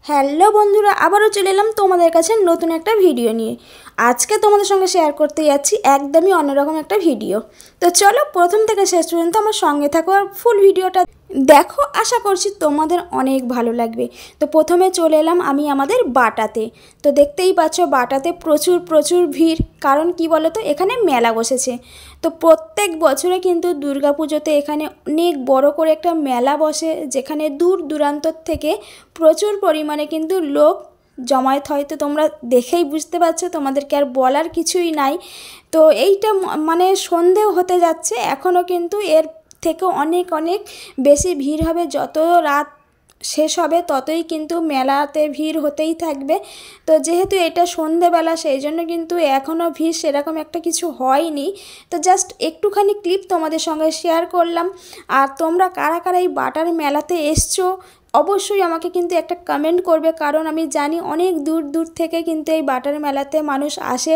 Hello বন্ধুরা, আবারও চলে এলাম তোমাদের কাছে নতুন একটা ভিডিও নিয়ে। আজকে তোমাদের সঙ্গে শেয়ার করতে যাচ্ছি একদমই অন্যরকম একটা ভিডিও। তো চলো প্রথম থেকে শেষ পর্যন্ত আমার সঙ্গে থাকো আর ফুল ভিডিওটা দেখো। আশা করছি তোমাদের অনেক ভালো লাগবে। তো প্রথমে চলে এলাম আমি আমাদের বাটাতে। তো দেখতেই পাচ্ছ বাটাতে প্রচুর প্রচুর ভিড়। কারণ কি বলো তো, এখানে মেলা বসেছে। তো প্রত্যেক বছরে কিন্তু দুর্গাপুজোতে এখানে অনেক বড় করে একটা মেলা বসে, যেখানে দূর দূরান্তর থেকে প্রচুর পরিমাণে কিন্তু লোক জমায়েত হয়। তো তোমরা দেখেই বুঝতে পারছো, তোমাদেরকে আর বলার কিছুই নাই। তো এইটা মানে সন্ধেও হতে যাচ্ছে, এখনও কিন্তু এর থেকে অনেক অনেক বেশি ভিড় হবে। যত রাত শেষ হবে ততই কিন্তু মেলাতে ভিড় হতেই থাকবে। তো যেহেতু এটা সন্ধেবেলা, সেই জন্য কিন্তু এখনও ভিড় সেরকম একটা কিছু হয়নি। তো জাস্ট একটুখানি ক্লিপ তোমাদের সঙ্গে শেয়ার করলাম। আর তোমরা কারা কারা এই বাটার মেলাতে এসছো অবশ্যই আমাকে কিন্তু একটা কমেন্ট করবে, কারণ আমি জানি অনেক দূর দূর থেকে কিন্তু এই বাটার মেলাতে মানুষ আসে,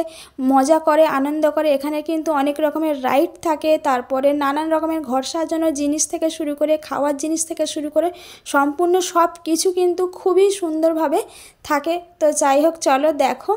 মজা করে, আনন্দ করে। এখানে কিন্তু অনেক রকমের রাইড থাকে, তারপরে নানান রকমের ঘর সাজানোর জিনিস থেকে শুরু করে খাওয়ার জিনিস থেকে শুরু করে সম্পূর্ণ সব কিছু কিন্তু খুবই সুন্দরভাবে থাকে। তো যাই হোক, চলো দেখো।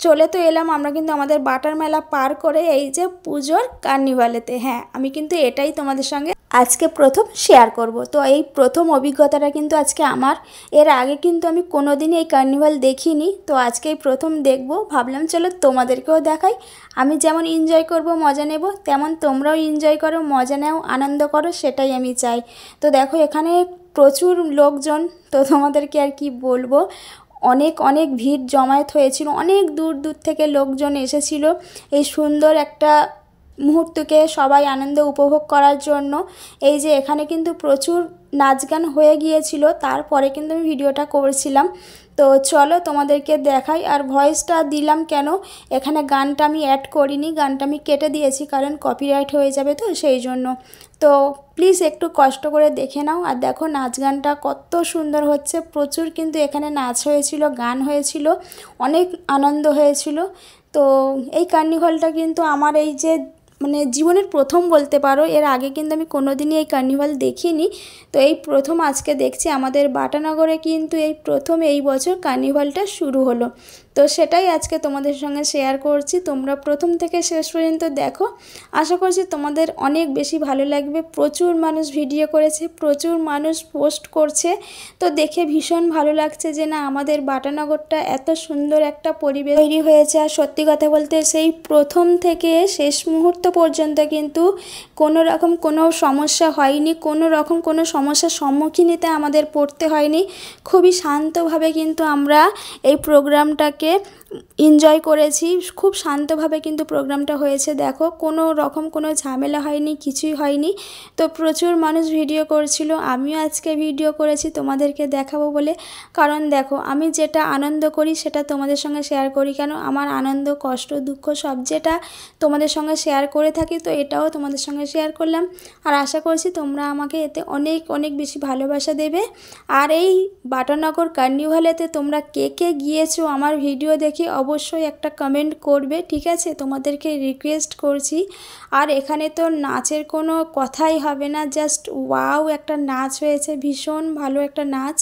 চলে তো এলাম আমরা কিন্তু আমাদের বাটার মেলা পার করে এই যে পুজোর কার্নিভালেতে। হ্যাঁ, আমি কিন্তু এটাই তোমাদের সঙ্গে আজকে প্রথম শেয়ার করব। তো এই প্রথম অভিজ্ঞতাটা কিন্তু আজকে আমার। এর আগে কিন্তু আমি কোনোদিনই এই কার্নিভাল দেখিনি। তো আজকেই প্রথম দেখব, ভাবলাম চলো তোমাদেরকেও দেখাই। আমি যেমন এনজয় করব, মজা নেব, তেমন তোমরাও এনজয় করো, মজা নাও, আনন্দ করো, সেটাই আমি চাই। তো দেখো এখানে প্রচুর লোকজন। তো তোমাদেরকে আর কি বলবো, অনেক অনেক ভিড় জমায়েত হয়েছিল, অনেক দূর দূর থেকে লোকজন এসেছিল এই সুন্দর একটা মুহূর্তকে সবাই আনন্দ উপভোগ করার জন্য। এই যে এখানে কিন্তু প্রচুর নাচ গান হয়ে গিয়েছিল, তারপরে কিন্তু আমি ভিডিওটা করছিলাম। তো চলো তোমাদেরকে দেখাই। আর ভয়েসটা দিলাম কেন, এখানে গানটা আমি অ্যাড করিনি, গানটা আমি কেটে দিয়েছি, কারণ কপিরাইট হয়ে যাবে, তো সেই জন্য। তো প্লিজ একটু কষ্ট করে দেখে নাও। আর দেখো নাচ গানটা কত সুন্দর হচ্ছে, প্রচুর কিন্তু এখানে নাচ হয়েছিল, গান হয়েছিল, অনেক আনন্দ হয়েছিল। তো এই কার্নিভালটা কিন্তু আমার এই যে মানে জীবনের প্রথম বলতে পারো। এর আগে কিন্তু আমি কোনোদিনই এই কার্নিভাল দেখিনি। তো এই প্রথম আজকে দেখছি আমাদের বাটানগরে কিন্তু এই প্রথম এই বছর কার্নিভালটা শুরু হলো। তো সেটাই আজকে তোমাদের সঙ্গে শেয়ার করছি। তোমরা প্রথম থেকে শেষ পর্যন্ত দেখো, আশা করছি তোমাদের অনেক বেশি ভালো লাগবে। প্রচুর মানুষ ভিডিও করেছে, প্রচুর মানুষ পোস্ট করছে। তো দেখে ভীষণ ভালো লাগছে যে না, আমাদের বাটানগরটা এত সুন্দর একটা পরিবেশ তৈরি হয়েছে। আর সত্যি কথা বলতে সেই প্রথম থেকে শেষ মুহূর্ত পর্যন্ত কিন্তু কোনো রকম কোনো সমস্যা হয়নি, কোনো রকম কোনো সমস্যার সম্মুখীনতে আমাদের পড়তে হয়নি। খুবই শান্তভাবে কিন্তু আমরা এই প্রোগ্রামটাকে এনজয় করেছি। খুব শান্তভাবে কিন্তু প্রোগ্রামটা হয়েছে। দেখো কোনো রকম কোনো ঝামেলা হয়নি, কিছুই হয়নি। তো প্রচুর মানুষ ভিডিও করছিল, আমিও আজকে ভিডিও করেছি তোমাদেরকে দেখাবো বলে। কারণ দেখো, আমি যেটা আনন্দ করি সেটা তোমাদের সঙ্গে শেয়ার করি। কেন, আমার আনন্দ, কষ্ট, দুঃখ সব যেটা তোমাদের সঙ্গে শেয়ার করে থাকি, তো এটাও তোমাদের সঙ্গে শেয়ার করলাম। আর আশা করছি তোমরা আমাকে এতে অনেক অনেক বেশি ভালোবাসা দেবে। আর এই বাটানগর কার্নিভালেতে তোমরা কে কে গিয়েছো আমার ভিডিও দেখে অবশ্যই একটা কমেন্ট করবে, ঠিক আছে? তোমাদেরকে রিকোয়েস্ট করছি। আর এখানে তো নাচের কোনো কথাই হবে না, জাস্ট ওয়াও একটা নাচ হয়েছে, ভীষণ ভালো একটা নাচ।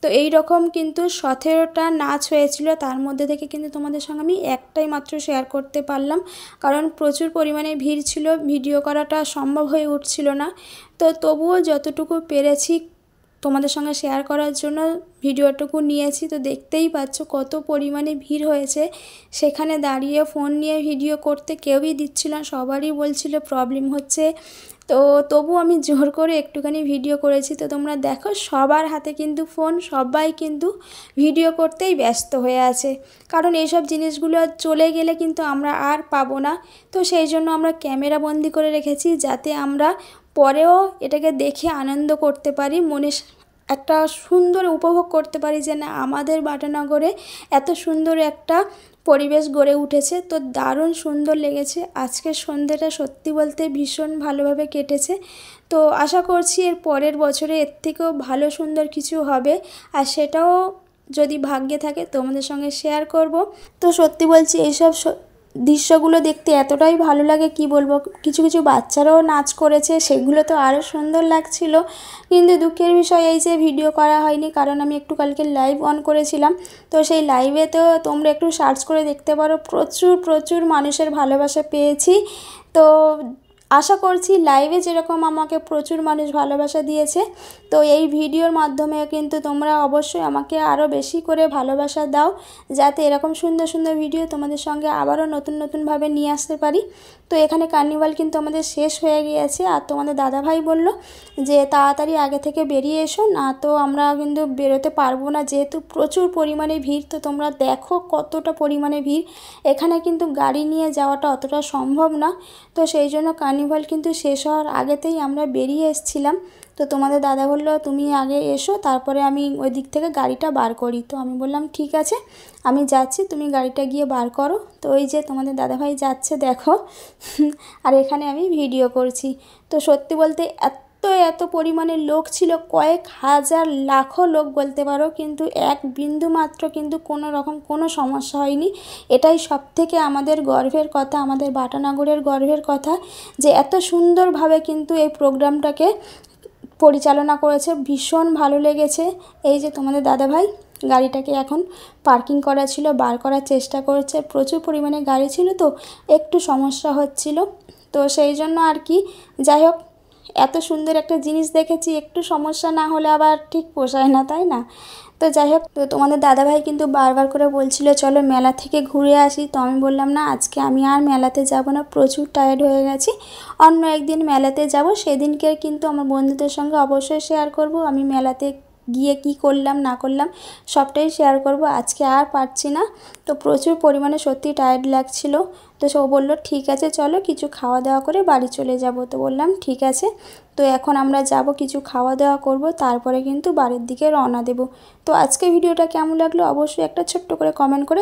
তো এই রকম কিন্তু 17টা নাচ হয়েছিল, তার মধ্যে থেকে কিন্তু তোমাদের সঙ্গে আমি একটাই মাত্র শেয়ার করতে পারলাম, কারণ প্রচুর পরিমাণে ভিড় ছিল, ভিডিও করাটা সম্ভব হয়ে উঠছিল না। তো তবুও যতটুকু পেরেছি তোমাদের সঙ্গে শেয়ার করার জন্য ভিডিওটুকু নিয়েছি। তো দেখতেই পাচ্ছ কত পরিমাণে ভিড় হয়েছে। সেখানে দাঁড়িয়ে ফোন নিয়ে ভিডিও করতে কেউই দিচ্ছিল না, সবারই বলছিল প্রবলেম হচ্ছে। তো তবু আমি জোর করে একটুখানি ভিডিও করেছি। তো তোমরা দেখো সবার হাতে কিন্তু ফোন, সবাই কিন্তু ভিডিও করতেই ব্যস্ত হয়ে আছে, কারণ এইসব জিনিসগুলো চলে গেলে কিন্তু আমরা আর পাবো না। তো সেই জন্য আমরা ক্যামেরা বন্দি করে রেখেছি, যাতে আমরা পরেও এটাকে দেখে আনন্দ করতে পারি, মনে একটা সুন্দর উপভোগ করতে পারি যে না, আমাদের বাটানগরে এত সুন্দর একটা পরিবেশ গড়ে উঠেছে। তো দারুণ সুন্দর লেগেছে আজকের সন্ধ্যেটা, সত্যি বলতে ভীষণ ভালোভাবে কেটেছে। তো আশা করছি এর পরের বছরে এর থেকেও ভালো সুন্দর কিছু হবে, আর সেটাও যদি ভাগ্যে থাকে তোমাদের সঙ্গে শেয়ার করব। তো সত্যি বলছি, এইসব দৃশ্যগুলো দেখতে এতটাই ভালো লাগে কি বলবো। কিছু কিছু বাচ্চারাও নাচ করেছে, সেগুলো তো আরও সুন্দর লাগছিল। কিন্তু দুঃখের বিষয় এই যে ভিডিও করা হয়নি, কারণ আমি একটু কালকে লাইভ অন করেছিলাম। তো সেই লাইভে তো তোমরা একটু সার্চ করে দেখতে পারো, প্রচুর প্রচুর মানুষের ভালোবাসা পেয়েছি। তো আশা করছি লাইভে যেরকম আমাকে প্রচুর মানুষ ভালোবাসা দিয়েছে, তো এই ভিডিওর মাধ্যমে কিন্তু তোমরা অবশ্যই আমাকে আরও বেশি করে ভালোবাসা দাও, যাতে এরকম সুন্দর সুন্দর ভিডিও তোমাদের সঙ্গে আবারও নতুন নতুনভাবে নিয়ে আসতে পারি। তো এখানে কার্নিভাল কিন্তু আমাদের শেষ হয়ে গিয়েছে, আর তোমাদের দাদাভাই বলল যে তাড়াতাড়ি আগে থেকে বেরিয়ে এসো, না তো আমরা কিন্তু বেরোতে পারবো না, যেহেতু প্রচুর পরিমাণে ভিড়। তো তোমরা দেখো কতটা পরিমাণে ভিড়, এখানে কিন্তু গাড়ি নিয়ে যাওয়াটা অতটা সম্ভব না। তো সেই জন্য কার্নিভাল কিন্তু শেষ হওয়ার আগেতেই আমরা বেরিয়ে এসেছিলাম। তো তোমাদের দাদা বললো তুমি আগে এসো, তারপরে আমি ওই দিক থেকে গাড়িটা বার করি। তো আমি বললাম ঠিক আছে, আমি যাচ্ছি, তুমি গাড়িটা গিয়ে বার করো। তো ওই যে তোমাদের দাদাভাই যাচ্ছে দেখো, আর এখানে আমি ভিডিও করছি। তো সত্যি বলতে এত পরিমাণে লোক ছিল, কয়েক হাজার লাখো লোক বলতে পারো, কিন্তু এক বিন্দু মাত্র কিন্তু কোনো রকম কোনো সমস্যা হয়নি। এটাই সবথেকে আমাদের গর্বের কথা, আমাদের বাটানগরের গর্বের কথা, যে এত সুন্দরভাবে কিন্তু এই প্রোগ্রামটাকে পরিচালনা করেছে। ভীষণ ভালো লেগেছে। এই যে তোমাদের দাদাভাই গাড়িটাকে এখন পার্কিং করা ছিল, বার করার চেষ্টা করেছে। প্রচুর পরিমাণে গাড়ি ছিল, তো একটু সমস্যা হচ্ছিল, তো সেই জন্য আর কি। যাই হোক, এত সুন্দর একটা জিনিস দেখেছি, একটু সমস্যা না হলে আবার ঠিক পোষায় না, তাই না? তো যাই হোক, তো তোমাদের দাদাভাই কিন্তু বারবার করে বলছিল চলো মেলা থেকে ঘুরে আসি। তো আমি বললাম না, আজকে আমি আর মেলাতে যাব না, প্রচুর টায়ার্ড হয়ে গেছি, অন্য একদিন মেলাতে যাব। সেদিনকে কিন্তু আমার বন্ধুদের সঙ্গে অবশ্যই শেয়ার করব আমি মেলাতে গিয়ে কি করলাম না করলাম, সবটাই শেয়ার করব। আজকে আর পারছি না, তো প্রচুর পরিমাণে সত্যি টায়ার্ড লাগছিল। তো সে বললো ঠিক আছে চলো কিছু খাওয়া দাওয়া করে বাড়ি চলে যাব। তো বললাম ঠিক আছে। তো এখন আমরা যাব, কিছু খাওয়া দাওয়া করব, তারপরে কিন্তু বাড়ির দিকে রওনা দেব। তো আজকে ভিডিওটা কেমন লাগলো অবশ্যই একটা ছোট্ট করে কমেন্ট করে